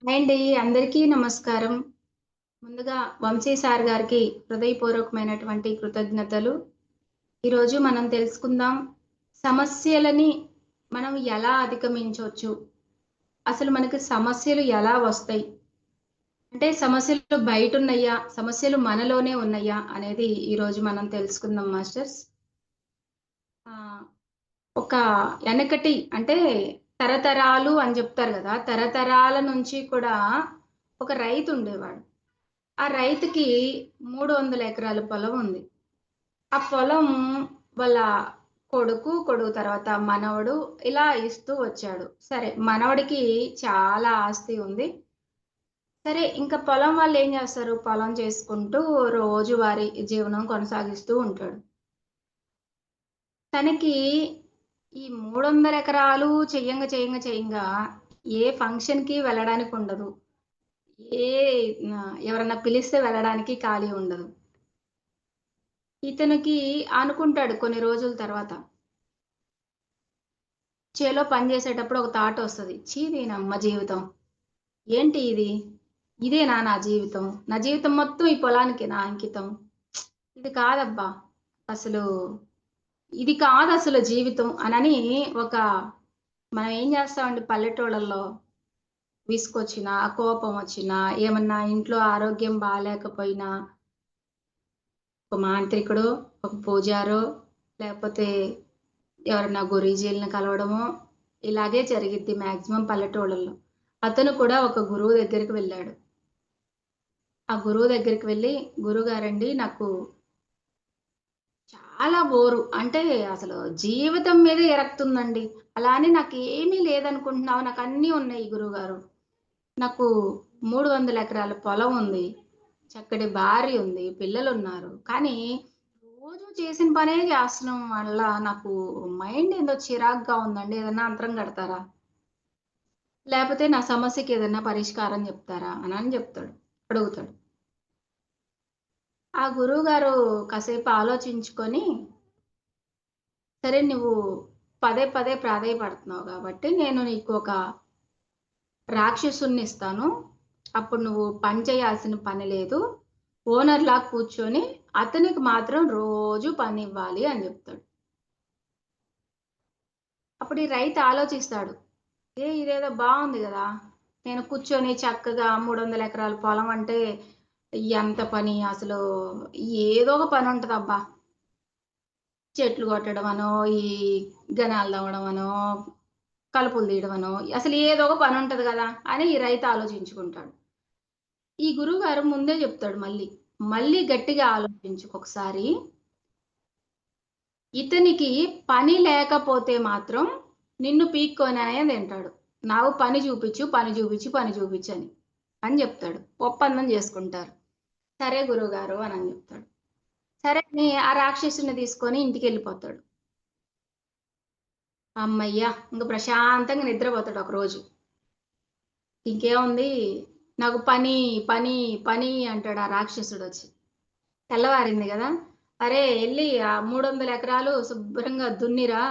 Hi అండి. అందరికీ నమస్కారం. ముందుగా వంశీ సార్ గారికి హృదయపూర్వకమైనటువంటి కృతజ్ఞతలు. ఈరోజు మనం తెలుసుకుందాం సమస్యలని మనం ఎలా అధిగమించొచ్చు? అసలు మనకి సమస్యలు ఎలా వస్తాయి? అంటే సమస్యలు బయటున్నయ్యా? సమస్యలు మనలోనే ఉన్నయ్యా? అనేది ఈరోజు మనం తెలుసుకుందాం మాస్టర్స్. ఆహ్, ఒక ఎనకటి అంటే తరతరాలు అని జెప్తారు గదా! తరతరాల నుంచి కూడా ఒక రైతుండేవాడు. ఆ రైతుకి 300 ఎకరాల పొలం ఉంది. ఆ పొలం వాళ్ళ కొడుకు తర్వాత మనవడు ఇలా ఇస్తూ వచ్చాడు. సరే మనవడికి చాలా ఆస్తి ఉంది. సరే ఇంక పొలం వాళ్ళేం జేస్తారు? పొలం చేసుకుంటూ రోజువారీ జీవనం కొనసాగిస్తూ ఉంటాడు. తనకి ఈ 300 ఎకరాలు చేయంగా ఏ ఫంక్షన్‌కి వెళ్ళడానికుండదు. ఏ ఎవరన్నా పిలిస్తే వెళ్ళడానికి ఖాళీ ఉండదు. ఇతనికి అనుకుంటాడు కొన్ని రోజుల తర్వాత. చేలో పని చేసేటప్పుడు ఒక థాటొస్తది. ఛీ! దీనమ్మ జీవితం. ఏంటి ఇది? ఇదేనా నా జీవితం? నా జీవితం మొత్తం ఈ పొలానికేనా అంకితం? ఇది కాదబ్బా! అసలు ఇది కాదసలు జీవితం అనని ఒక మనం ఏం చేస్తామండి పల్లెటూళ్ళల్లో విసుగొచ్చినా, కోపమొచ్చినా, ఏమన్నా ఇంట్లో ఆరోగ్యం బాలేకపోయినా ఒక మాంత్రికుడో, ఒక పూజారో, లేపోతే ఎవరన్నా గురీజీలని కలవడమో, ఇలాగే జరిగిద్ది మాక్సిమం పల్లెటూళ్ళల్లో. అతను కూడా ఒక గురువు దగ్గరికి వెళ్ళాడు. ఆ గురువు దగ్గరికి వెళ్లి, "గురువుగారండి నాకు చాలా బోరు. అంటే అసలు జీవితం మీదే విరక్తుందండి. అలా అని నాకేమీ లేదనుకుంటున్నావు. నాకన్నీ ఉన్నాయి గురువుగారు. నాకు 300 ఎకరాల పొలం ఉంది. చక్కటి భార్య ఉంది. పిల్లలున్నారు. కానీ రోజు చేసిన పనే చేస్తడం వల్ల నాకు మైండ్ ఏందో చిరాకుగా ఉందండి. ఏదన్నా అంతరం కడతారా? లేపోతే నా సమస్యకి ఏదన్నా పరిష్కారం చెప్తారా?" అనని చెప్తాడు. అడుగుతాడు. ఆ గురువుగారు కాసేపు ఆలోచించుకొని, "సరే నువ్వు పదే పదే ప్రాధేయపడుతున్నావు కాబట్టి నేను నీకు ఒక రాక్షసుడినిస్తాను. అప్పుడు నువ్వు పని చేయాల్సిన పని లేదు. ఓనర్‌లా కూర్చొని అతనికి మాత్రం రోజు పనివ్వాలి" అని జెప్తాడు. అప్పుడు ఈ రైతు ఆలోచిస్తాడు. ఇదేదో బావుంది గదా! నేను కూర్చొని చక్కగా 300 ఎకరాల పొలం అంటే ఎంత పని అసలు ఏదో ఒక పనుంటదబ్బా! చెట్లు కొట్టడమనో, ఈ గనాలు తవ్వడమనో, కలుపులు తీయడమనో, అసలు ఏదో ఒక పనుంటది గదా! అని ఈ రైతు ఆలోచించుకుంటాడు. ఈ గురువుగారు ముందే జెప్తాడు మళ్ళీ. మళ్ళీ గట్టిగా ఆలోచించుకొకసారి. ఇతనికి పని లేకపోతే మాత్రం నిన్ను పీక్కొననే తింటాడు. నాకు పని జూపిచ్చు, పని జూపిచ్చు, పని జూపిచ్చని. అని జెప్తాడు. ఒప్పందం జేసుకుంటారు. సరే గురువుగారు అనని జెప్తాడు. సరే అని ఆ రాక్షసుడిని తీసుకొని ఇంటికెళ్ళిపోతాడు. హమ్మయ్య! ఇంక ప్రశాంతంగా నిద్రపోతాడు ఒకరోజు. ఇంకేముంది నాకు పని, పని, పని అంటాడు ఆ రాక్షసుడొచ్చి. తెల్లవారింది గదా! "అరే! ఎళ్లి ఆ 300 ఎకరాలు శుభ్రంగా దున్నిరా"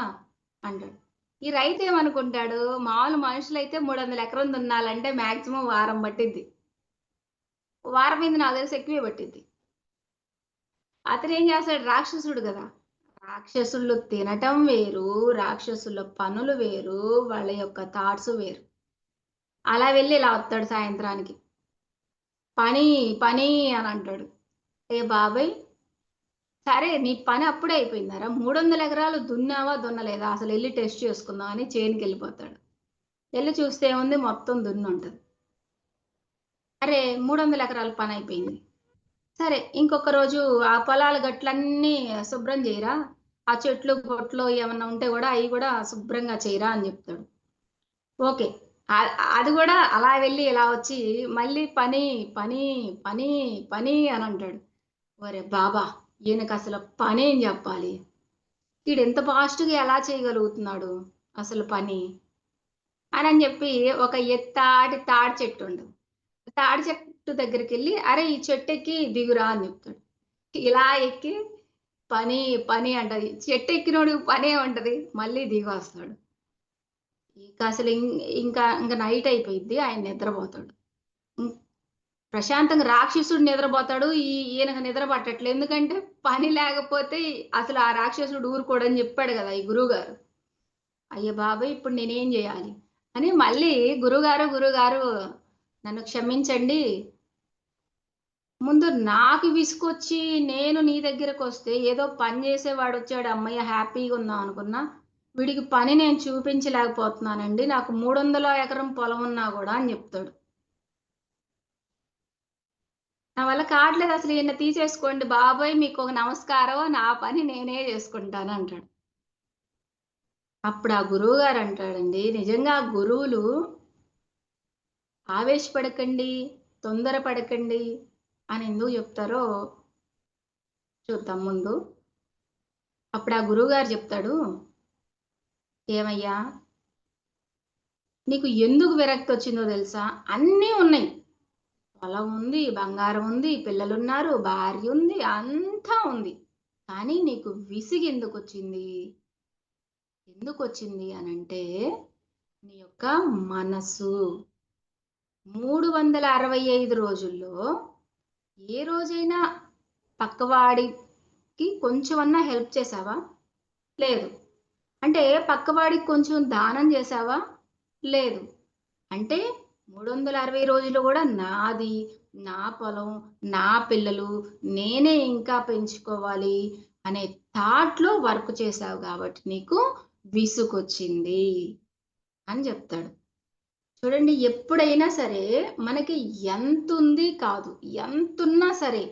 అంటాడు. ఈ రైతేమనుకుంటాడు, మామూలు మనుషులైతే 300 ఎకరం దున్నాలంటే మాక్సిమం వారం పట్టిద్ది. వారం ఏంది నాకు తెలిసి ఎక్కువే పట్టిద్ది. అతనేం చేస్తాడు రాక్షసుడు గదా! రాక్షసులు తినటం వేరు, రాక్షసుల పనులు వేరు, వాళ్ళ యొక్క థాట్స్ వేరు. అలా వెళ్లి ఇలా వత్తాడు సాయంత్రానికి. పని, పని అనంటాడు. ఏ బాబోయ్! సరే నీ పని అప్పుడే అయిపోయిందారా? 300 ఎకరాలు దున్నావా? దున్నలేదా? అసలెళ్లి టెస్ట్ చేసుకుందాం అని చేనుకెళ్ళిపోతాడు. ఎళ్లి చూస్తే ఏముంది మొత్తం దున్నుంటది. అరే! 300 ఎకరాల పనయిపోయింది. సరే ఇంకొక రోజు ఆ పొలాల గట్లన్నీ శుభ్రం జేయరా? ఆ చెట్లు, గొట్లు ఏమన్నా ఉంటే గూడా అయి గూడా శుభ్రంగా చేయరా అని జెప్తాడు. ఓకే. అది గూడా అలా వెళ్లి ఇలా వచ్చి మళ్ళీ పని, పని, పని, పని అనంటాడు. ఒరేయ్ బాబా! ఈయనకసలు పనేం జెప్పాలి? ఈడింత ఫాస్ట్‌గా ఎలా చేయగలుగుతున్నాడు అసలు పని? అనని జెప్పి ఒక ఎత్తాటి తాడి చెట్టుంటది. తాడి చెట్టు దగ్గరికెళ్ళి, "అరే! ఈ చెట్టెక్కి దిగురా" అని జెప్తాడు. ఇలా ఎక్కి పని, పని అంటది. చెట్టెక్కినోడికి పనేముంటది? మళ్ళీ దిగొస్తాడు. ఇక అసలు ఇంకా నైట్ అయిపోయిద్ది. ఆయన నిద్రపోతాడు. ప్రశాంతంగా రాక్షసుడు నిద్రపోతాడు. ఈయనకు నిద్ర పట్టట్లేదు. ఎందుకంటే పని లేకపోతే అసలు ఆ రాక్షసుడు ఊరుకోడని చెప్పాడు గదా! ఈ గురువుగారు. అయ్య బాబోయ్! ఇప్పుడు నేనేం జేయాలి? అని మళ్ళీ గురువుగారు నన్ను క్షమించండి. ముందు నాకు విసుగొచ్చి నేను నీ దగ్గరకొస్తే ఏదో పని జేసేవాడొచ్చాడు హమ్మయ్య! హ్యాపీగుందాం అనుకున్నా. వీడికి పని నేను చూపించలేకపోతున్నానండి. నాకు 300 ఎకరం పొలం ఉన్నా గూడా అని జెప్తాడు. నా వల్ల కావట్లేదు అసలు ఈయన్ని తీసేసుకోండి బాబోయ్! మీకొక నమస్కారం. నా పని నేనే జేసుకుంటానంటాడు. అప్పుడు ఆ గురువుగారంటాడండి, నిజంగా గురువులు ఆవేశపడకండి, తొందరపడకండి అని ఎందుకు జెప్తారో చూద్దాం ముందు. అప్పుడు ఆ గురువుగారు జెప్తాడు, "ఏమయ్యా! నీకు ఎందుకు విరక్తొచ్చిందో దెలుసా? అన్నీ ఉన్నాయి. పొలం ఉంది, బంగారం ఉంది, పిల్లలున్నారు, భార్య ఉంది, అంతా ఉంది. కానీ నీకు విసుగెందుకొచ్చింది? ఎందుకొచ్చింది అనంటే, నీ యొక్క మనసు. 365 రోజుల్లో ఏ రోజైనా పక్కవాడికి కొంచెమన్నా హెల్ప్ చేశావా? లేదు. అంటే పక్కవాడికి కొంచెం దానం చేశావా? లేదు. అంటే 360 రోజులు గూడా నాది, నా పొలం, నా పిల్లలు, నేనే ఇంకా పెంచుకోవాలి అనే థాట్‌లో వర్క్ చేశావు గాబట్టి నీకు విసుగొచ్చింది అని జెప్తాడు. చూడండి ఎప్పుడైనా సరే మనకి ఎంతుంది కాదు. ఎంతున్నా సరే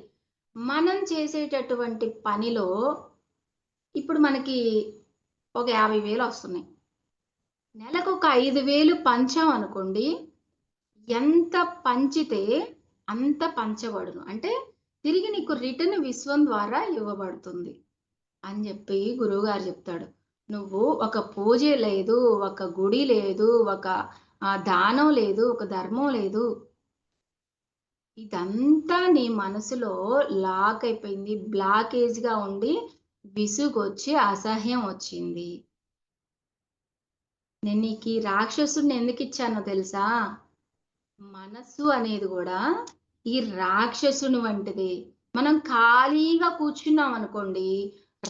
మనం చేసేటటువంటి పనిలో ఇప్పుడు మనకి ఒక 50,000 ఒస్తున్నాయి. నెలకొక 5,000 పంచామనుకోండి, ఎంత పంచితే అంత పంచబడును. అంటే తిరిగి నీకు రిటర్న్ విశ్వం ద్వారా ఇవ్వబడుతుంది అని జెప్పి గురువుగారు జెప్తాడు. నువ్వు ఒక పూజ లేదు, ఒక గుడి లేదు, ఒక దానం లేదు, ఒక ధర్మం లేదు. ఇదంతా నీ మనసులో లాక్ అయిపోయింది. బ్లాకేజ్‌గా ఉండి విసుగొచ్చి అసహ్యం వచ్చింది. నేను నీకీ రాక్షసుడిని ఎందుకిచ్చానో తెలుసా? మనస్సు అనేది గూడా ఈ రాక్షసుని వంటిది. మనం ఖాళీగా కూర్చున్నామనుకోండి,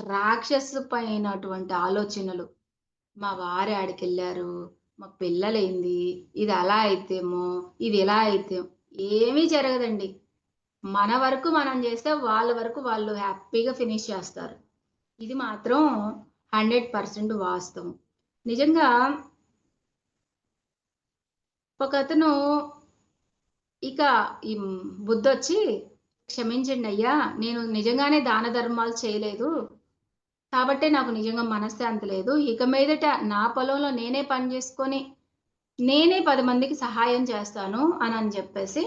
రాక్షసపైనటువంటి ఆలోచనలు. మా వారు ఆడికెళ్లారు, మా పిల్లలేంది, ఇది అలా అయితేమో, ఇది ఇలా అయితే ఏమీ జరగదండి. మన వరకు మనం జేస్తే వాళ్ళ వరకు వాళ్ళు హ్యాపీగా ఫినిష్ చేస్తారు. ఇది మాత్రం 100% వాస్తవం. నిజంగా ఒకతను ఇక ఈ బుద్ధొచ్చి, "క్షమించండయ్యా! నేను నిజంగానే దాన ధర్మాలు చేయలేదు. కాబట్టే నాకు నిజంగా మనశ్శాంతి లేదు. ఇక మీదట నా పొలంలో నేనే పని జేసుకొని, నేనే 10 మందికి సహాయం చేస్తాను" అనని జెప్పేసి,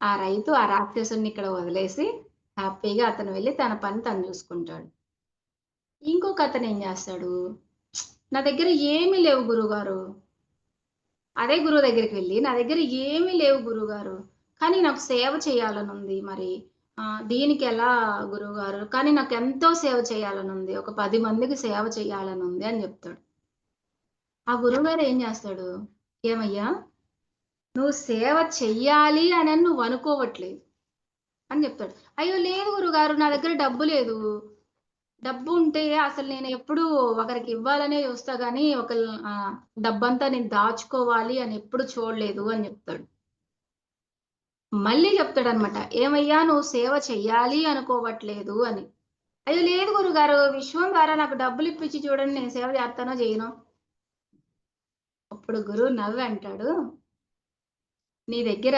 ఆ రైతు ఆ రాక్షసుడిని ఇక్కడ వదిలేసి, హ్యాపీగా అతను వెళ్లి తన పని తను జూసుకుంటాడు. ఇంకొకతనేం జేస్తాడు, "నా దగ్గర ఏమి లేవు గురువుగారు." అదే గురువు దగ్గరికి వెళ్లి, "నా దగ్గర ఏమీ లేవు గురువుగారు. కానీ నాకు సేవ చేయాలనుంది మరి. దీనికెలా గురువుగారు? కానీ నాకెంతో సేవ చేయాలనుంది. ఒక 10 మందికి సేవ చేయాలనుంది" అని జెప్తాడు. ఆ గురువుగారు ఏం జేస్తాడు, "ఏమయ్యా! నువ్వు సేవ చెయ్యాలి అనని నువ్వనుకోవట్లేదు" అని జెప్తాడు. "అయ్యో! లేదు గురువుగారు నా దగ్గర డబ్బు లేదు. డబ్బుంటే అసలు నేనెప్పుడూ ఒకరికి ఇవ్వాలనే చూస్తా గానీ, డబ్బంతా నేను దాచుకోవాలి అని ఎప్పుడు చూడలేదు" అని జెప్తాడు. మళ్ళీ చెప్తాడనమాట. "ఏమయ్యా! నువ్వు సేవ చెయ్యాలి అనుకోవట్లేదు" అని. "అయ్యో! లేదు గురువుగారు. విశ్వం ద్వారా నాకు డబ్బులిప్పించి చూడండి నేను సేవ జేత్తానో జేయనో." అప్పుడు గురువు నవ్వి అంటాడు, "నీ దగ్గర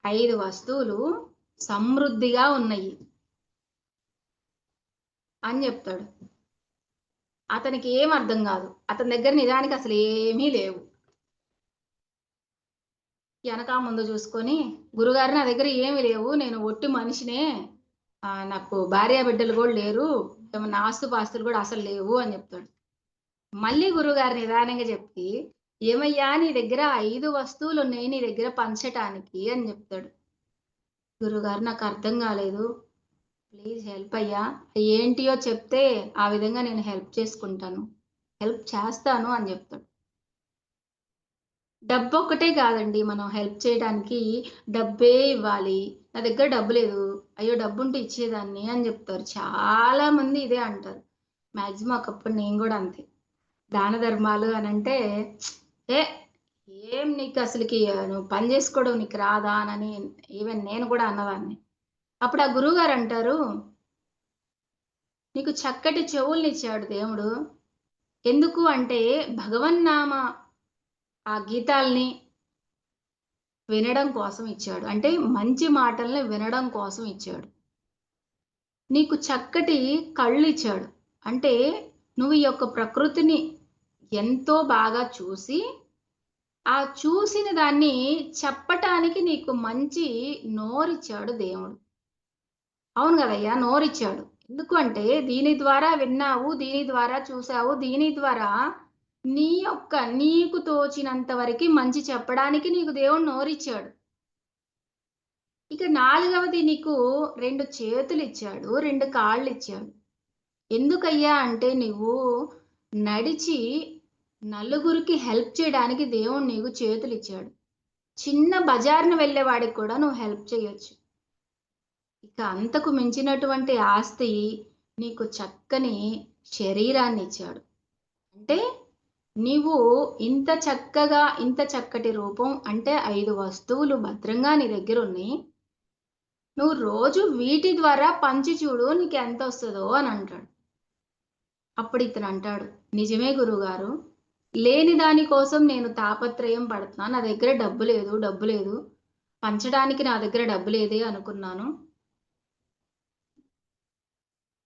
5 వస్తువులు సమృద్ధిగా ఉన్నయి" అని జెప్తాడు. అతనికి ఏం అర్థం గాదు. అతని దగ్గర నిజానికి అసలేమీ లేవు. ఎనక ముందు జూసుకొని, "గురుగారు నా దగ్గర ఏమి లేవు. నేను ఒట్టి మనిషినే. నాకు భార్య బిడ్డలు గూడా లేరు. ఏమన్నా ఆస్తుపాస్తులు గూడా అసలు లేవు" అని జెప్తాడు. మళ్ళీ గురువుగారు నిదానంగా జెప్పి, "ఏమయ్యా! నీ దగ్గర 5 వస్తువులున్నయి నీ దగ్గర పంచటానికి" అని జెప్తాడు. "గురువుగారు నాకర్థం గాలేదు. ప్లీజ్ హెల్ప్ అయ్యా. ఏంటియో చెప్తే ఆ విధంగా నేను హెల్ప్ చేసుకుంటాను. హెల్ప్ చేస్తాను" అని జెప్తాడు. డబ్బొక్కటే కాదండి. మనం హెల్ప్ చేయడానికి డబ్బే ఇవ్వాలి. నా దగ్గర డబ్బు లేదు. అయ్యో! డబ్బుంటే ఇచ్చేదాన్ని అని జెప్తారు. చాలా మంది ఇదే అంటారు. మాక్సిమం ఒకప్పుడు నేను గూడా అంతే. దాన ధర్మాలు అనంటే ఏ ఏం నీకసలకి నువ్వు పని జేసుకోవడం నీకు రాదా? అనని ఈవెన్ నేను గూడా అన్నదాన్ని. అప్పుడు ఆ గురువుగారంటారు, "నీకు చక్కటి చెవులనిచ్చాడు దేవుడు. ఎందుకు అంటే భగవన్నామ ఆ గీతాల్ని వినడం కోసం ఇచ్చాడు. అంటే మంచి మాటల్ని వినడం కోసం ఇచ్చాడు. నీకు చక్కటి కళ్ళిచ్చాడు. అంటే నువ్వు ఈ యొక్క ప్రకృతిని ఎంతో బాగా చూసి, ఆ చూసిన దాన్ని చెప్పటానికి నీకు మంచి నోరిచ్చాడు దేవుడు." అవును గదయ్యా! నోరిచ్చాడు. ఎందుకు అంటే దీని ద్వారా విన్నావు, దీని ద్వారా చూసావు, దీని ద్వారా నీకు తోచినంత వరకి మంచి చెప్పడానికి నీకు దేవుడు నోరిచ్చాడు. ఇక నాలుగవది నీకు 2 చేతులిచ్చాడు, 2 కాళ్ళిచ్చాడు. ఎందుకయ్యా అంటే నువ్వు నడిచి నలుగురికి హెల్ప్ చేయడానికి దేవుడు నీకు చేతులిచ్చాడు. చిన్న బజార్‌న వెళ్ళేవాడికి కూడా నువ్వు హెల్ప్ చేయొచ్చు. ఇక అంతకు మించినటువంటి ఆస్తి నీకు చక్కని శరీరాన్నిచ్చాడు. అంటే నీవు ఇంత చక్కగా, ఇంత చక్కటి రూపం అంటే 5 వస్తువులు భద్రంగా నీ దగ్గరున్నయి. నువ్వు రోజు వీటి ద్వారా పంచి చూడు నీకెంతొస్తదో అనంటాడు. అప్పుడితనంటాడు, "నిజమే గురువుగారు. లేని దాని కోసం నేను తాపత్రయం పడుతున్నాను. నా దగ్గర డబ్బు లేదు, డబ్బు లేదు. పంచడానికి నా దగ్గర డబ్బు లేదే అనుకున్నాను.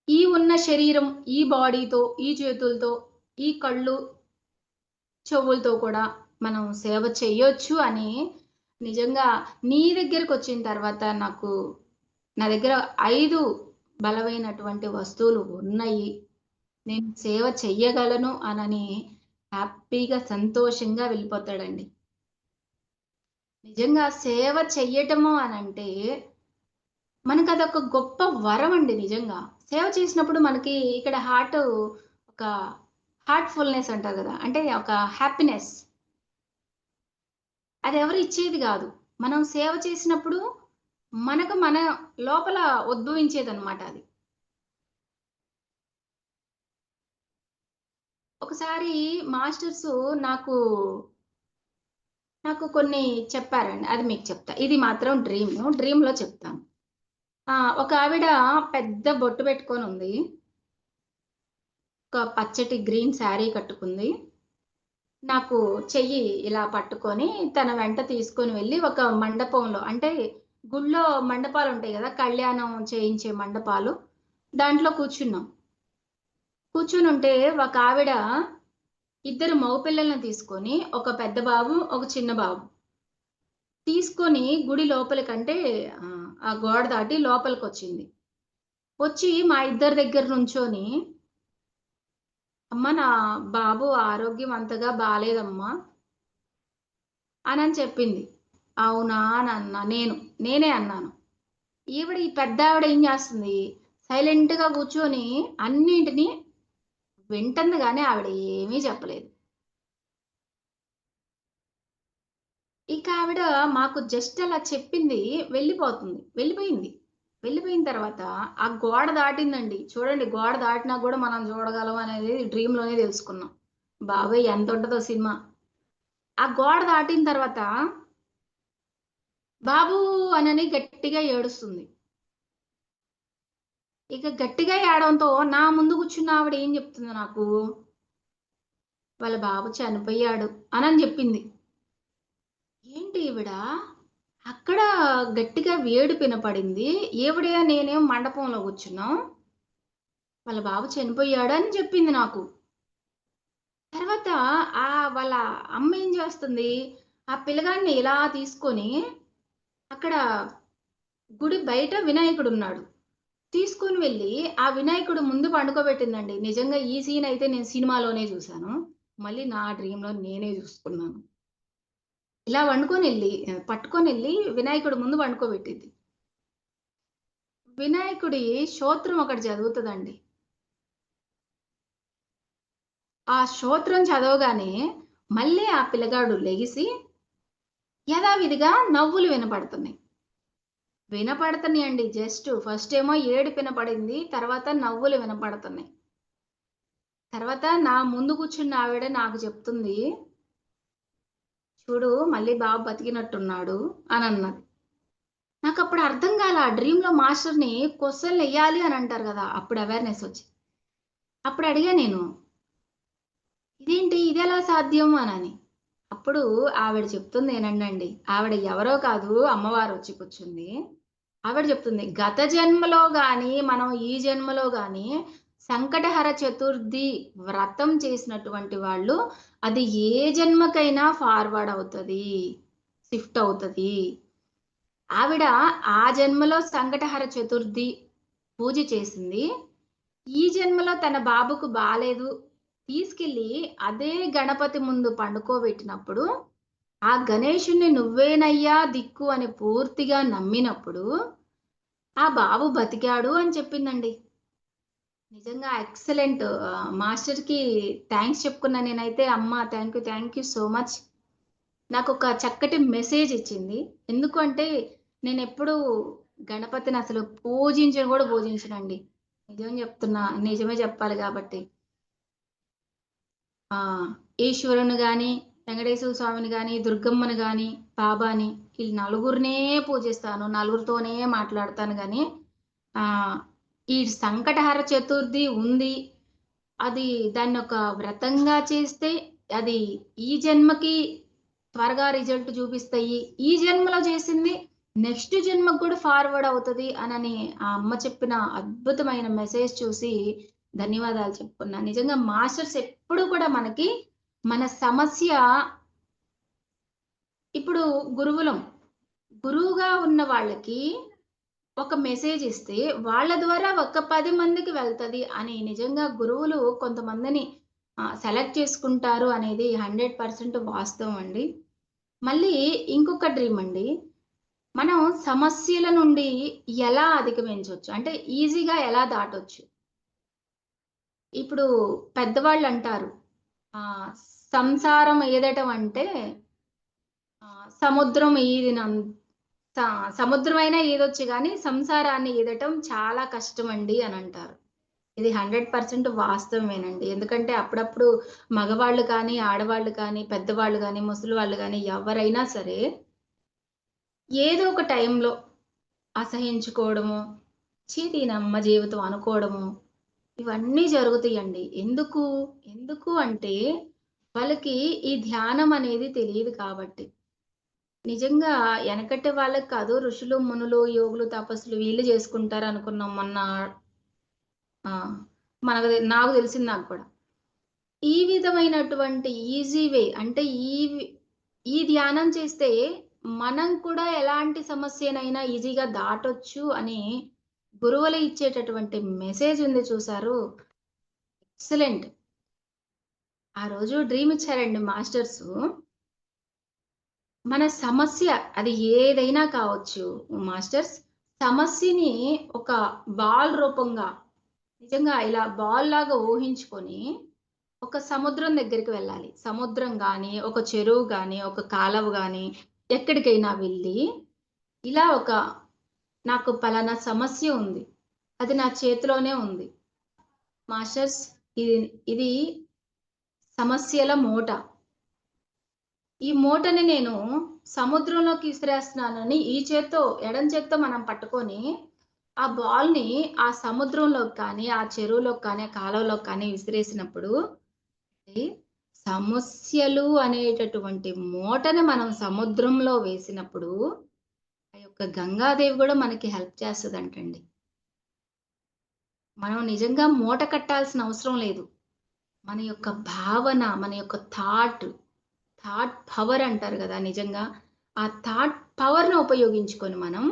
ఈ ఉన్న శరీరం, ఈ బాడీతో, ఈ చేతులతో, ఈ కళ్ళు, చెవులతో కూడా మనం సేవ చెయ్యొచ్చు అని నిజంగా నీ దగ్గరకొచ్చిన తర్వాత నా దగ్గర 5 బలమైనటువంటి వస్తువులు ఉన్నయి. నేను సేవ చెయ్యగలను" అనని హ్యాపీగా, సంతోషంగా వెళ్ళిపోతాడండి. నిజంగా సేవ చెయ్యటము అనంటే మనకదొక గొప్ప వరమండి నిజంగా. సేవ చేసినప్పుడు మనకి ఇక్కడ ఒక హార్ట్‌ఫుల్‌నెస్ అంటారు గదా! అంటే ఒక హ్యాపీనెస్. అదెవరు ఇచ్చేది గాదు. మనం సేవ చేసినప్పుడు మన లోపల ఉద్భవించేదనమాట అది. ఒకసారి మాస్టర్సు నాకు, నాకు కొన్ని చెప్పారండి. అది మీకు చెప్తా. ఇది మాత్రం డ్రీమ్‌లో చెప్తాను. ఒకావిడ పెద్ద బొట్టు పెట్టుకొనుంది. ఒక పచ్చటి గ్రీన్ శారీ కట్టుకుంది. నాకు చెయ్యి ఇలా పట్టుకొని తన వెంట తీసుకొని వెళ్లి ఒక మండపంలో అంటే గుడిలో మండపాలుంటాయి గదా! కళ్యాణం చేయించే మండపాలు. దాంట్లో కూర్చున్నాం. కూర్చొనుంటే ఒకావిడ ఇద్దరు మగపిల్లల్ని తీసుకొని ఒక పెద్ద బాబు, ఒక చిన్న బాబు తీసుకొని గుడి లోపలికంటే ఆ గోడ దాటి లోపలికొచ్చింది. వచ్చి మా ఇద్దరి దగ్గర నుంచొని, "అమ్మ నా బాబు ఆరోగ్యం అంతగా బాలేదమ్మా" అనని చెప్పింది. అవునా! నేనే అన్నాను. ఈ పెద్దావిడ ఏం జేస్తుంది, సైలెంట్‌గా కూర్చొని అన్నింటిని వింటంది గానీ ఆవిడ ఏమీ చెప్పలేదు. ఇక ఆవిడ మాకు జస్ట్ అలా చెప్పింది వెళ్ళిపోయింది. వెళ్ళిపోయిన తర్వాత ఆ గోడ దాటిందండి. చూడండి గోడ దాటినా గూడా మనం చూడగలం అనేది డ్రీమ్‌లోనే తెలుసుకున్నాం. బాబోయ్! ఎంతుంటదో సినిమా. ఆ గోడ దాటిన తర్వాత బాబూ అనని గట్టిగా ఏడుస్తుంది. ఇక గట్టిగా ఏడవంతో నా ముందు కూర్చున్న ఆవిడ ఏం చెప్తుంది నాకు, వాళ్ళ బాబు చనిపోయాడు అనని జెప్పింది. ఏంటి ఈవిడ అక్కడ గట్టిగా ఏడుపు ఇనపడింది. నేనేమో మండపంలో కూర్చున్నాం. వాళ్ళ బాబు చనిపోయాడు అని చెప్పింది నాకు. తర్వాత వాళ్ళ అమ్మ ఏం చేస్తుంది, ఆ పిల్లగాడిని ఇలా తీసుకొని అక్కడ గుడి బయట వినాయకుడున్నాడు. తీసుకొని వెళ్లి ఆ వినాయకుడు ముందు పండుకోబెట్టిందండి. నిజంగా ఈ సీన్ అయితే నేను సినిమాలోనే చూసాను. మళ్ళీ నా డ్రీమ్‌లో నేనే చూసుకున్నాను. ఇలా పట్టుకొనెళ్లి వినాయకుడి ముందు పండుకోబెట్టింది. వినాయకుడి స్తోత్రం ఒకటి చదువుతదండి. ఆ స్తోత్రం చదవగానే మళ్ళీ ఆ పిల్లగాడు లెగిసి యథావిధిగా నవ్వులు వినపడుతున్నాయి. వినపడుతున్నాయండి. ఫస్ట్ ఏమో ఏడుపు వినపడింది. తర్వాత నవ్వులు వినపడుతున్నాయి. తర్వాత నా ముందు కూర్చున్న ఆవిడ నాకు చెప్తుంది, "చూడు మళ్ళీ బాబు బతికినట్టున్నాడు" అనన్నది. నాకప్పుడు అర్థం కాల. ఆ డ్రీమ్‌లో మాస్టర్‌ని క్వెషన్‌లెయ్యాలి అని అంటారు గదా! అప్పుడు అవేర్‌నెస్ ఒచ్చింది. అప్పుడు అడిగా నేను, "ఇదేంటి ఇదెలా సాధ్యం" అనని. అప్పుడు ఆవిడ చెప్తుంది ఏనండండి. ఆవిడ ఎవరో కాదు అమ్మవారొచ్చి కూర్చుంది. ఆవిడ చెప్తుంది, "గత జన్మలో గాని, మనం ఈ జన్మలో గాని సంకటహర చతుర్థి వ్రతం చేసినటువంటి వాళ్ళు అది ఏ జన్మకైనా ఫార్వర్డ్ అవుతది. షిఫ్ట్ అవుతది." ఆవిడ ఆ జన్మలో సంకటహర చతుర్థి పూజ చేసింది. ఈ జన్మలో తన బాబుకు బాలేదు. తీసుకెళ్ళి అదే గణపతి ముందు పండుకోబెట్టినప్పుడు, ఆ గణేషుడిని నువ్వేనయ్యా దిక్కు అని పూర్తిగా నమ్మినప్పుడు, ఆ బాబు బతికాడు అని చెప్పిందండి. నిజంగా ఎక్సలెంట్. మాస్టర్‌కి థాంక్స్ చెప్పుకున్నా నేనైతే. అమ్మ థాంక్ యూ సో మచ్. నాకొక చక్కటి మెసేజ్ ఇచ్చింది. ఎందుకు అంటే, నేనెప్పుడూ గణపతిని అసలు పూజించను గూడా పూజించనండి. నిజం జెప్తున్నా. నిజమే జెప్పాలి గాబట్టి. ఆ! ఈశ్వరుని గాని, వెంకటేశ్వర స్వామిని గాని, దుర్గమ్మని గాని, బాబాని ఈ నలుగురినే పూజిస్తాను. నలుగురితోనే మాట్లాడతాను గానీ, ఆహ్, ఈ సంకటహర చతుర్థి ఉంది. అది దాన్నొక వ్రతంగా చేస్తే అది ఈ జన్మకి త్వరగా రిజల్ట్ చూపిస్తాయి. ఈ జన్మలో చేసింది నెక్స్ట్ జన్మకు కూడా ఫార్వర్డ్ అవుతది అనని ఆ అమ్మ చెప్పిన అద్భుతమైన మెసేజ్ చూసి ధన్యవాదాలు చెప్పుకున్నా. నిజంగా మాస్టర్స్ ఎప్పుడు కూడా మనకి మన సమస్య ఇప్పుడు గురువులం. గురువుగా ఉన్న వాళ్ళకి ఒక మెసేజ్ ఇస్తే వాళ్ళ ద్వారా ఒక 10 మందికి వెళ్తది అని నిజంగా గురువులు కొంతమందిని సెలెక్ట్ చేసుకుంటారు అనేది 100% వాస్తవం అండి. మళ్ళీ ఇంకొక డ్రీమ్ అండి. మనం సమస్యల నుండి ఎలా అధిగమించొచ్చు? అంటే ఈజీగా ఎలా దాటొచ్చు? ఇప్పుడు పెద్దవాళ్ళంటారు. ఆహ్, సంసారం ఈదటం అంటే సముద్రం ఈదినం స సముద్రమైనా ఈదొచ్చు గానీ, సంసారాన్ని ఈదటం చాలా కష్టమండి అనంటారు. ఇది 100% వాస్తవమేనండి. ఎందుకంటే అప్పుడప్పుడు మగవాళ్ళు కానీ, ఆడవాళ్ళు కానీ, పెద్దవాళ్ళు గానీ, ముసలివాళ్ళు గానీ ఎవరైనా సరే ఏదో ఒక టైంలో అసహించుకోవడము, ఛీ! దీనమ్మ జీవితం అనుకోవడము, ఇవన్నీ జరుగుతాయండి. ఎందుకు అంటే వాళ్ళకి ఈ ధ్యానం అనేది తెలీదు కాబట్టి. నిజంగా ఎనకటి వాళ్ళకి కాదు ఋషులు, మునులు, యోగులు, తపస్సులు వీళ్ళు జేసుకుంటారనుకున్నాం మొన్న. ఆ! నాకు తెలిసింది నాకు కూడా. ఈ విధమైనటువంటి ఈజీ వే అంటే ఈ ధ్యానం చేస్తే మనం కూడా ఎలాంటి సమస్యనైనా ఈజీగా దాటొచ్చు అని గురువులు ఇచ్చేటటువంటి మెసేజ్ ఉంది చూసారు. ఎక్సలెంట్. ఆ రోజు డ్రీమ్ ఇచ్చారండి మాస్టర్సు. మన సమస్య అది ఏదైనా కావచ్చు మాస్టర్స్. సమస్యని ఒక బాల్ రూపంగా నిజంగా ఇలా బాల్‌లాగా ఊహించుకొని ఒక సముద్రం దగ్గరికి వెళ్ళాలి. సముద్రం గాని, ఒక చెరువు గాని, ఒక కాలవ గాని ఎక్కడికైనా వెళ్ళి, ఇలా నాకు పలానా సమస్య ఉంది. అది నా చేతిలోనే ఉంది. మాస్టర్స్ ఇది ఇది సమస్యల మూట. ఈ మూటని నేను సముద్రంలోకి విసిరేస్తున్నానని ఈ చేత్తో ఎడమ చేత్తో మనం పట్టుకొని, ఆ బాల్‌ని ఆ సముద్రంలోకి కానీ, ఆ చెరువులోకి కానీ, ఆ కాలువలోకి కానీ విసిరేసినప్పుడు అంటే సమస్యలు అనేటటువంటి మూటని మనం సముద్రంలో వేసినప్పుడు, ఆ యొక్క గంగాదేవి గూడా మనకి హెల్ప్ చేస్తదంటండి. మనం నిజంగా మూట కట్టాల్సిన అవసరం లేదు. మన యొక్క భావన, మన యొక్క థాట్ పవర్ అంటారు గదా! నిజంగా. ఆ థాట్ పవర్‌ని ఉపయోగించుకొని మనం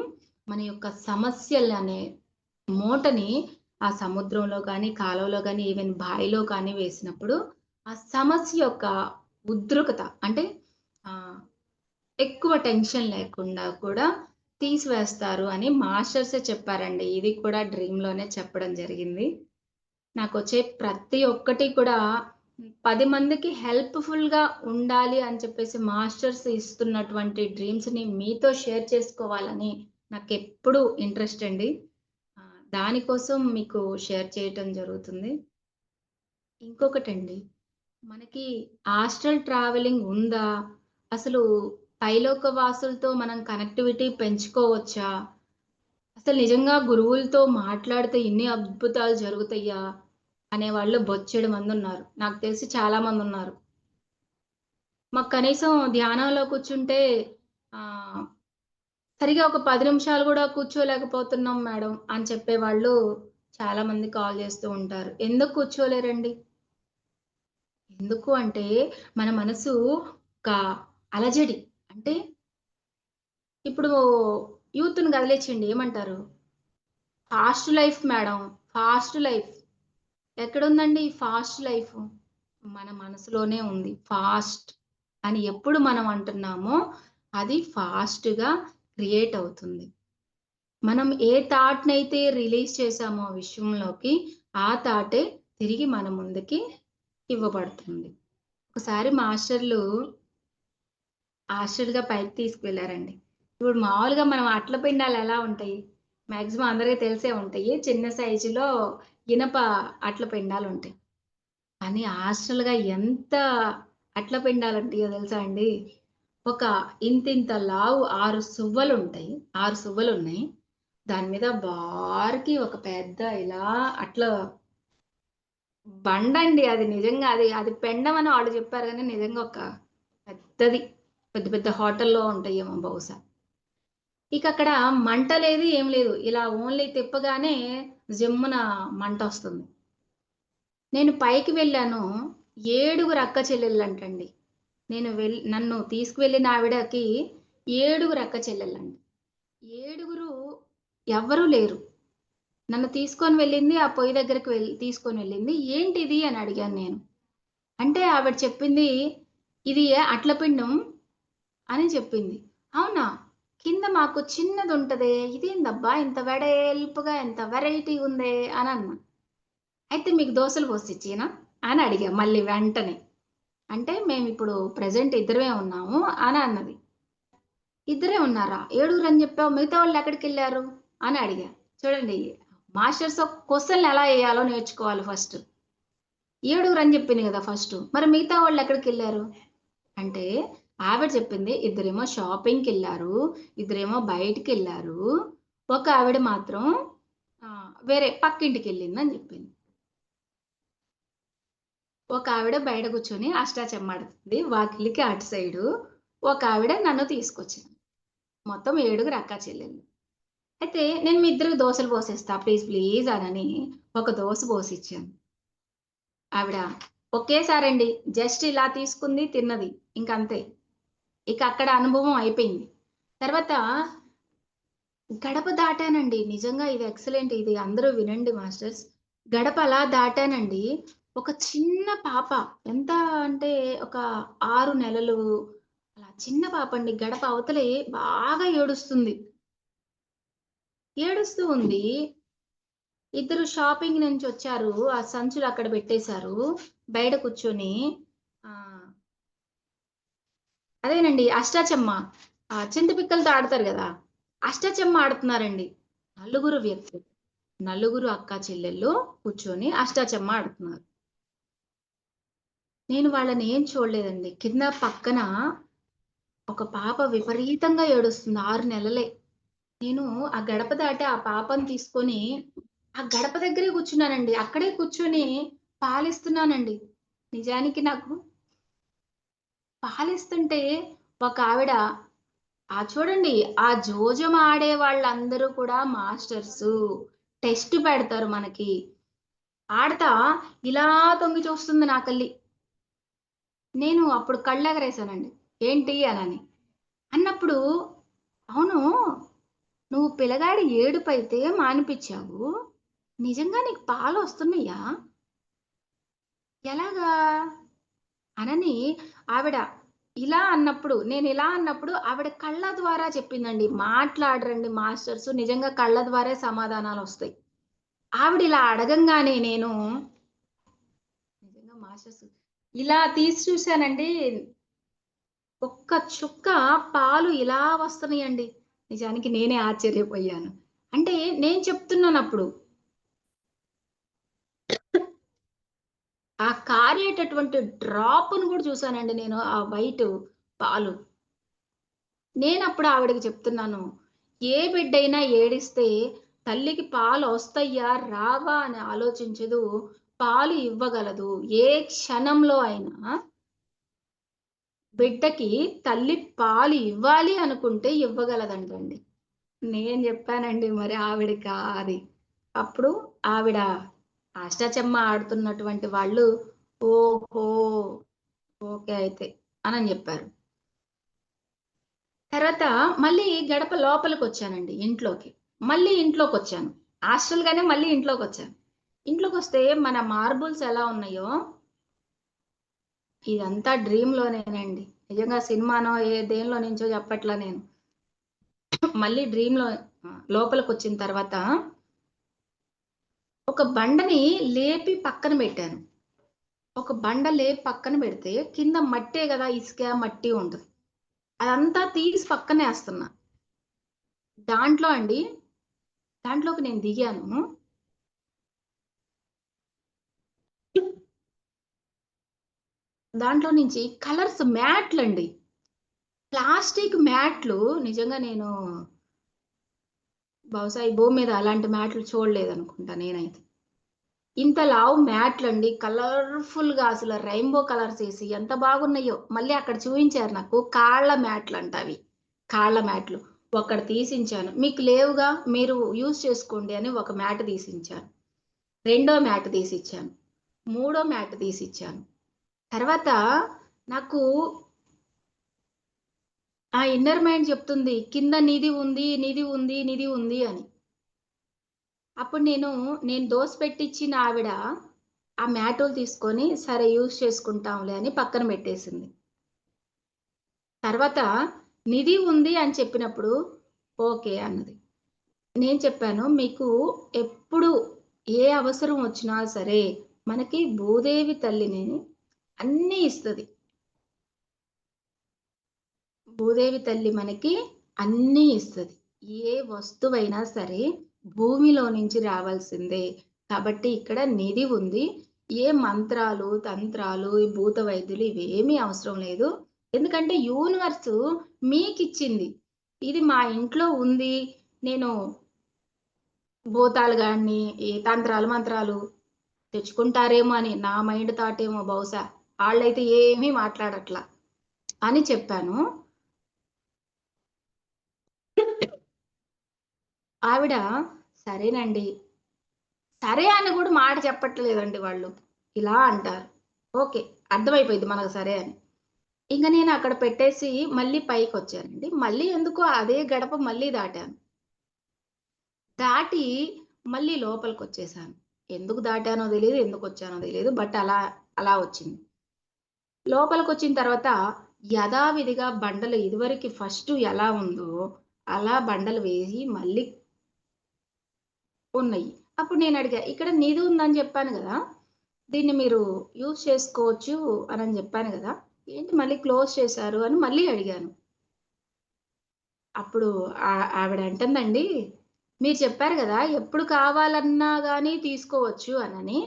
మన యొక్క సమస్యలనే మూటని ఆ సముద్రంలో గానీ, కాలువలో గానీ, ఈవెన్ బావిలో కానీ వేసినప్పుడు, ఆ సమస్య యొక్క ఉద్రిక్తత అంటే ఆహ్, ఎక్కువ టెన్షన్ లేకుండా కూడా తీసివేస్తారు అని మాస్టర్సే చెప్పారండి. ఇది కూడా డ్రీమ్‌లోనే చెప్పడం జరిగింది. నాకొచ్చే ప్రతి ఒక్కటి కూడా 10 మందికి హెల్ప్‌ఫుల్‌గా ఉండాలి అని చెప్పేసి మాస్టర్స్ ఇస్తున్నటువంటి డ్రీమ్స్‌ని మీతో షేర్ చేసుకోవాలని నాకెప్పుడూ ఇంట్రెస్ట్ అండి. దానికోసం మీకు షేర్ చేయటం జరుగుతుంది. ఇంకొకటండి, మనకి ఆస్ట్రల్ ట్రావెలింగ్ ఉందా? అసలు పైలోక వాసులతో మనం కనెక్టివిటీ పెంచుకోవచ్చా? అసలు నిజంగా గురువులతో మాట్లాడితే ఇన్ని అద్భుతాలు జరుగుతాయా? అనేవాళ్ళు బొచ్చెడు మందున్నారు. నాకు తెలిసి చాలా మందున్నారు. మాకు కనీసం ధ్యానంలో కూర్చుంటే ఆహ్, సరిగ్గా ఒక 10 నిమిషాలు గూడా కూర్చోలేకపోతున్నాం మేడం అని చెప్పేవాళ్ళు చాలా మంది కాల్ జేస్తూ ఉంటారు. ఎందుకు కూర్చోలేరండి? ఎందుకు అంటే మన మనసు ఒక అలజడి. అంటే ఇప్పుడు యూత్‌ని కదిలించండి ఏమంటారు? Fast life madam. Fast life. ఎక్కడుందండి ఈ ఫాస్ట్ లైఫు? మన మనసులోనే ఉంది. ఫాస్ట్ అని ఎప్పుడు మనం అంటున్నామో, అది ఫాస్ట్‌గా క్రియేట్ అవుతుంది. మనం ఏ థాట్‌నైతే రిలీజ్ చేసామో విశ్వంలోకి, ఆ థాటే తిరిగి మన ముందుకి ఇవ్వబడుతుంది. ఒకసారి మాస్టర్‌లు హాస్టల్‌గా పైకి తీసుకువెళ్లారండి. ఇప్పుడు మామూలుగా మనం అట్ల పిండాలు ఎలా ఉంటాయి? మాక్సిమం అందరికి తెలిసే ఉంటాయి. చిన్న సైజులో ఇనప అట్ల పిండాలుంటాయి. కానీ హాస్టల్‌గా ఎంత అట్ల పిండాలుంటాయో తెలుసా అండి? ఒక ఇంతింత లావు 6 సువ్వలుంటాయి. 6 సువ్వలున్నాయి. దాని మీద బారుకి ఒక పెద్ద ఇలా అట్ల బండండి అది నిజంగా అది అది పెండమని వాళ్ళు చెప్పారు గానీ నిజంగా ఒక పెద్దది. పెద్ద పెద్ద హోటల్‌లో ఉంటాయేమో బహుశా. ఇక అక్కడ మంట లేదు, ఏం లేదు. ఇలా ఓన్లీ తిప్పగానే జిమ్మున మంటొస్తుంది. నేను పైకి వెళ్ళాను. ఏడుగురు అక్క చెల్లెళ్ళంటండి. నన్ను తీసుకువెళ్ళిన ఆవిడకి ఏడుగురు అక్క చెల్లెళ్ళంట. ఏడుగురు ఎవ్వరూ లేరు. నన్ను తీసుకొని వెళ్ళింది ఆ పొయ్యి దగ్గరికి తీసుకొని వెళ్ళింది. "ఏంటిది?" అని అడిగాను నేను. అంటే ఆవిడ చెప్పింది, "ఇది అట్ల పిండం" అని చెప్పింది. "అవునా? కింద మాకు చిన్నదుంటదే. ఇదేందబ్బా ఇంత వెడల్పుగా ఎంత వెరైటీగుందే" అనన్నా. "అయితే మీకు దోసలు పోసిచ్చేయనా?" అని అడిగా మళ్ళీ వెంటనే. అంటే మేమిప్పుడు ప్రెజెంట్ ఇద్దరమే ఉన్నాము అని అన్నది. ఇద్దరే ఉన్నారా? ఏడుగురని జెప్పావు. మిగతా వాళ్ళెక్కడికెళ్లారు? అని అడిగా. చూడండి మాస్టర్స్ క్వెషన్‌లు ఎలా ఎయ్యాలో నేర్చుకోవాలి ఫస్ట్. ఏడుగురని జెప్పింది గదా! ఫస్టు. మరి మిగతా వాళ్ళెక్కడికెళ్లారు? అంటే ఆవిడ చెప్పింది ఇద్దరేమో షాపింగ్‌కెళ్లారు. ఇద్దరేమో బయటికెళ్లారు. ఒక ఆవిడ మాత్రం వేరే పక్కింటికెళ్ళిందని జెప్పింది. ఒక ఆవిడ బయట కూర్చొని అష్టాచెమ్మా ఆడుతుంది. వాకిలికి అటు సైడు. ఒక ఆవిడ నన్ను తీసుకొచ్చింది. మొత్తం ఏడుగురు అక్కా చెల్లెళ్ళు. అయితే నేను మీ ఇద్దరికి దోసలు పోసేస్తా ప్లీజ్, ప్లీజ్ అనని ఒక దోస పోసిచ్చాను. ఆవిడ ఒకేసారండి జస్ట్ ఇలా తీసుకుంది, తిన్నది. ఇంకంతే. ఇక అక్కడ అనుభవం అయిపోయింది. తర్వాత గడప దాటానండి. నిజంగా ఇది ఎక్సలెంట్. ఇది అందరూ వినండి మాస్టర్స్. గడప అలా దాటానండి. ఒక చిన్న పాప ఎంత అంటే ఒక 6 నెలలు అలా చిన్న పాపండి. గడప అవతలే బాగా ఏడుస్తుంది. ఏడుస్తూ ఉంది. ఇద్దరు షాపింగ్ నుంచొచ్చారు. ఆ సంచులు అక్కడ పెట్టేశారు. బయట కూర్చొని ఆహ్, అదేనండి అష్టాచెమ్మా. చింతపిక్కలతో ఆడతారు గదా! అష్టాచెమ్మా ఆడుతున్నారండి. నలుగురు వ్యక్తులు. నలుగురు అక్కా చెల్లెళ్ళు కూర్చొని అష్టాచెమ్మా ఆడుతున్నారు. నేను వాళ్ళని ఏం చూడలేదండి. కింద పక్కన ఒక పాప విపరీతంగా ఏడుస్తుంది. 6 నెలలే. నేను ఆ గడప దాటి ఆ పాపని తీసుకొని ఆ గడప దగ్గరే కూర్చున్నానండి. అక్కడే కూర్చొని పాలిస్తున్నానండి. నిజానికి నాకు పాలిస్తుంటే ఒకావిడ చూడండి ఆ జోజం ఆడే వాళ్ళందరూ కూడా మాస్టర్సు. టెస్ట్ పెడతారు మనకి. ఆడతా ఇలా తొంగి చూస్తుంది నాకల్లి. నేను అప్పుడు కళ్ళెగరేసానండి. ఏంటి అనని. అన్నప్పుడు, "అవును. నువ్వు పిల్లగాడి ఏడుపైతే మానిపిచ్చావు. నిజంగా నీకు పాలొస్తున్నయ్యా? ఎలాగా?" అనని ఆవిడ నేనిలా అన్నప్పుడు ఆవిడ కళ్ళ ద్వారా చెప్పిందండి. మాట్లాడరండి మాస్టర్సు. నిజంగా కళ్ళ ద్వారే సమాధానాలొస్తాయి. ఆవిడిలా అడగంగానే నేను నిజంగా మాస్టర్స్ ఇలా తీసి చూసానండి. ఒక్క చుక్క పాలు ఇలా వస్తున్నాయండి. నిజానికి నేనే ఆశ్చర్యపోయాను. అంటే నేను చెప్తున్నానప్పుడు. ఆ కారేటటువంటి డ్రాప్‌ని గూడా చూసానండి నేను. ఆ వైటు పాలు. నేనప్పుడు ఆవిడకి చెప్తున్నాను. ఏ బిడ్డైనా ఏడిస్తే తల్లికి పాలొస్తయ్యా? రావా? అని ఆలోచించదు. పాలు ఇవ్వగలదు. ఏ క్షణంలో అయినా బిడ్డకి తల్లి పాలు ఇవ్వాలి అనుకుంటే ఇవ్వగలదంటండి. నేను జెప్పానండి మరి ఆవిడకి అది. అప్పుడు ఆవిడ అష్టాచెమ్మ ఆడుతున్నటువంటి వాళ్ళు, ఓహో! ఓకే అయితే అనని జెప్పారు. తర్వాత మళ్ళీ గడప లోపలికొచ్చానండి ఇంట్లోకి. మళ్ళీ ఇంట్లోకొచ్చాను. హాస్టల్‌గానే మళ్ళీ ఇంట్లోకొచ్చాను. ఇంట్లోకొస్తే మన మార్బుల్స్ ఎలా ఉన్నాయో, ఇదంతా డ్రీమ్‌లోనేనండి. నిజంగా సినిమానో దేనిలో నుంచో చెప్పట్లా నేను. మళ్ళీ డ్రీమ్‌లో లోపలికొచ్చిన తర్వాత ఒక బండని లేపి పక్కన బెట్టాను. ఒక బండ లేపి పక్కన బెడితే కింద మట్టే గదా! ఇసుక, మట్టి ఉంటది. అదంతా తీసి పక్కనేస్తున్నా. దాంట్లో అండి దాంట్లోకి నేను దిగాను. దాంట్లో నుంచి కలర్స్ మ్యాట్‌లండి. ప్లాస్టిక్ మ్యాట్‌లు నిజంగా నేను బహుశా ఈ భూమి మీద అలాంటి మ్యాట్‌లు చూడలేదనుకుంటా నేనైతే. ఇంత లావు మ్యాట్‌లండి. కలర్‌ఫుల్‌గా అసలు రెయిన్‌బో కలర్స్ ఏసి ఎంత బాగున్నాయో. మళ్ళీ అక్కడ చూయించారు నాకు. కాళ్ళ మ్యాట్‌లంట అవి. కాళ్ళ మ్యాట్‌లు. ఒకటి తీసించాను. మీకు లేవుగా మీరు యూజ్ చేసుకోండి అని ఒక మ్యాట్ తీసించాను. రెండో మ్యాట్ తీసిచ్చాను. మూడో మ్యాట్ తీసిచ్చాను. తర్వాత నాకు ఆ ఇన్నర్ మైండ్ చెప్తుంది. కింద నిధి ఉంది, నిధి ఉంది, నిధి ఉంది అని. అప్పుడు నేను దోసపెట్టిచ్చిన ఆవిడ ఆ మ్యాటులు తీసుకొని, సరే యూజ్ చేసుకుంటాంలే అని పక్కన పెట్టేసింది. తర్వాత నిధి ఉంది అని చెప్పినప్పుడు, ఓకే అన్నది. నేను చెప్పాను, మీకు ఎప్పుడు ఏ అవసరం వచ్చినా సరే, మనకి భూదేవి తల్లిని అన్నీ ఇస్తది. భూదేవి తల్లి మనకి అన్నీ ఇస్తది. ఏ వస్తువైనా సరే భూమిలో నుంచి రావాల్సిందే. కాబట్టి ఇక్కడ నిధి ఉంది. ఏ మంత్రాలు, తంత్రాలు, ఈ భూత వైద్యులు ఇవేమీ అవసరం లేదు. ఎందుకంటే యూనివర్సు మీకిచ్చింది. ఇది మా ఇంట్లో ఉంది. నేను భూతాలు గాని, ఈ తంత్రాలు, మంత్రాలు తెచ్చుకుంటారేమో అని నా మైండ్ థాట్ ఏమో బహుశా. ఆళ్ళైతే ఏమీ మాట్లాడట్లా అని చెప్పాను. ఆవిడ సరేనండి. సరే అని గూడా మాట చెప్పట్లేదండి వాళ్ళు. ఇలా అంటారు. ఓకే. అర్థమైపోయిద్ది మనకు సరే అని. ఇంక నేను అక్కడ పెట్టేసి మళ్ళీ పైకొచ్చానండి. మళ్ళీ ఎందుకో అదే గడప మళ్ళీ దాటాను. దాటి మళ్ళీ లోపలికొచ్చేసాను. ఎందుకు దాటానో తెలీదు, ఎందుకొచ్చానో తెలీదు. బట్ అలా వచ్చింది. లోపలికొచ్చిన తర్వాత యథావిధిగా బండలు ఇదివరకి ఫస్టు ఎలా ఉందో అలా బండలు వేసి మళ్ళీ ఉన్నాయి. అప్పుడు నేనడిగా, "ఇక్కడ నిధి ఉందని జెప్పాను గదా! దీన్ని మీరు యూజ్ చేసుకోవచ్చు" అనని జెప్పాను గదా! ఏంటి మళ్ళీ క్లోజ్ చేశారు అని మళ్ళీ అడిగాను. అప్పుడు ఆవిడ అంటుందండి, "మీరు చెప్పారు గదా! ఎప్పుడు కావాలన్నా గాని తీసుకోవచ్చు అనని.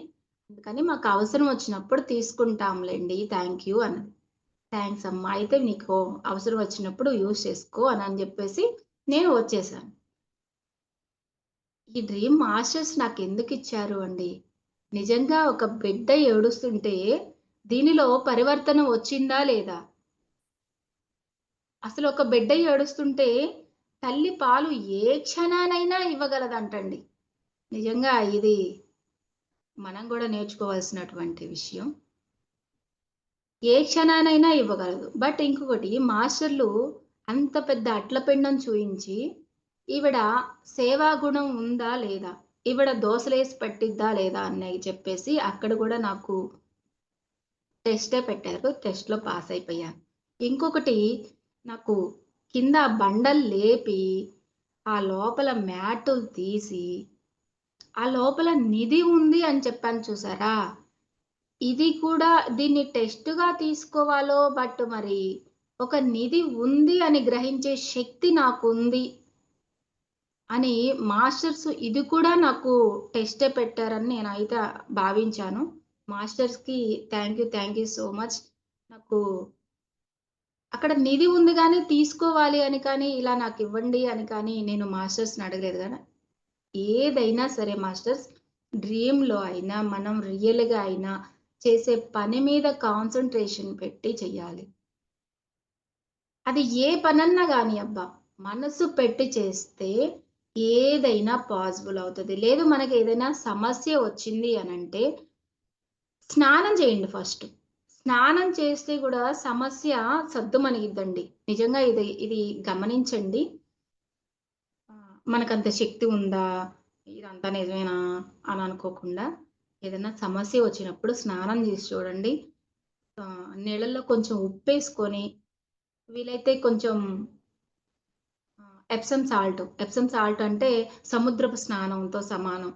అందుకని మాకు అవసరం వచ్చినప్పుడు తీసుకుంటాంలెండి. థాంక్ యూ" అన్నది. థాంక్స్ అమ్మా! అయితే నీకు అవసరం వచ్చినప్పుడు యూజ్ చేసుకో అనని జెప్పేసి నేను వచ్చేసాను. ఈ డ్రీమ్ మాస్టర్స్ నాకెందుకిచ్చారు అండి? నిజంగా ఒక బిడ్డ ఏడుస్తుంటే, దీనిలో పరివర్తన వచ్చిందా లేదా? అసలు ఒక బిడ్డ ఏడుస్తుంటే, తల్లి పాలు ఏ క్షణానైనా ఇవ్వగలదంటండి. నిజంగా ఇది మనం గూడా నేర్చుకోవాల్సినటువంటి విషయం. ఏ క్షణానైనా ఇవ్వగలదు. బట్ ఇంకొకటి మాస్టర్‌లు అంత పెద్ద అట్ల పిండం చూయించి, ఈవిడ సేవా గుణం ఉందా? లేదా? ఈవిడ దోసలేసి పెట్టిద్దా? లేదా? అన్నయి చెప్పేసి అక్కడ గూడా నాకు టెస్టే పెట్టారు. టెస్ట్‌లో పాస్ అయిపోయాను. ఇంకొకటి నాకు కింద బండలు లేపి, ఆ లోపల మ్యాటులు తీసి, ఆ లోపల నిధి ఉంది అని చెప్పాను చూసారా? ఇది కూడా దీన్ని టెస్ట్‌గా తీసుకోవాలో మరి ఒక నిధి ఉంది అని గ్రహించే శక్తి నాకుంది అని మాస్టర్స్ ఇది కూడా నాకు టెస్టే పెట్టారని నేనైతే భావించాను. మాస్టర్స్‌కి థాంక్ యూ సో మచ్. నాకు అక్కడ నిధి ఉంది గానీ, తీసుకోవాలి అని కానీ, ఇలా నాకివ్వండి అని కానీ నేను మాస్టర్స్‌ని అడగలేదు గానీ, ఏదైనా సరే మాస్టర్స్ డ్రీమ్‌లో అయినా, మనం రియల్‌గా అయినా చేసే పని మీద కాన్సంట్రేషన్ పెట్టి చెయ్యాలి. అది ఏ పనన్నా గాని అబ్బా! మనసు పెట్టి చేస్తే ఏదైనా పాసిబుల్ అవుతది. లేదు మనకేదైనా సమస్య వచ్చింది అనంటే, స్నానం చేయండి ఫస్ట్. స్నానం చేస్తే గూడా సమస్య సద్దుమణిగిద్దండి. నిజంగా ఇది గమనించండి. మనకంత శక్తి ఉందా? ఇదంతా నిజమేనా? అని అనుకోకుండా ఏదైనా సమస్య వచ్చినప్పుడు స్నానం చేసి చూడండి. నీళ్ళల్లో కొంచెం ఉప్పేసుకొని వీలైతే కొంచెం ఎప్సమ్ సాల్ట్ అంటే సముద్రపు స్నానంతో సమానం.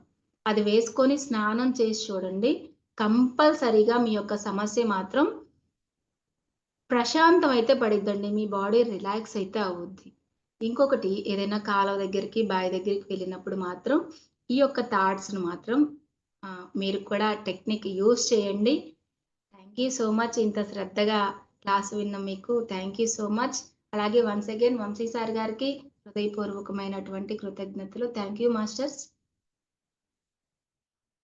అది వేసుకొని స్నానం చేసి చూడండి. కంపల్సరీగా మీ యొక్క సమస్య మాత్రం ప్రశాంతం అయితే పడిద్దండి. మీ బాడీ రిలాక్స్ అయితే అవుద్ది. ఇంకొకటి ఏదైనా కాలువ దగ్గరికి, బావి దగ్గరికి వెళ్ళినప్పుడు మాత్రం ఈ యొక్క థాట్స్‌ని మాత్రం మీరు కూడా టెక్నిక్ యూజ్ చేయండి. Thank you so much. ఇంత శ్రద్ధగా క్లాస్ విన్న మీకు థాంక్ యూ సో మచ్. అలాగే వన్స్ అగైన్ వంశీ సార్ గారికి హృదయపూర్వకమైనటువంటి కృతజ్ఞతలు. Thank you masters.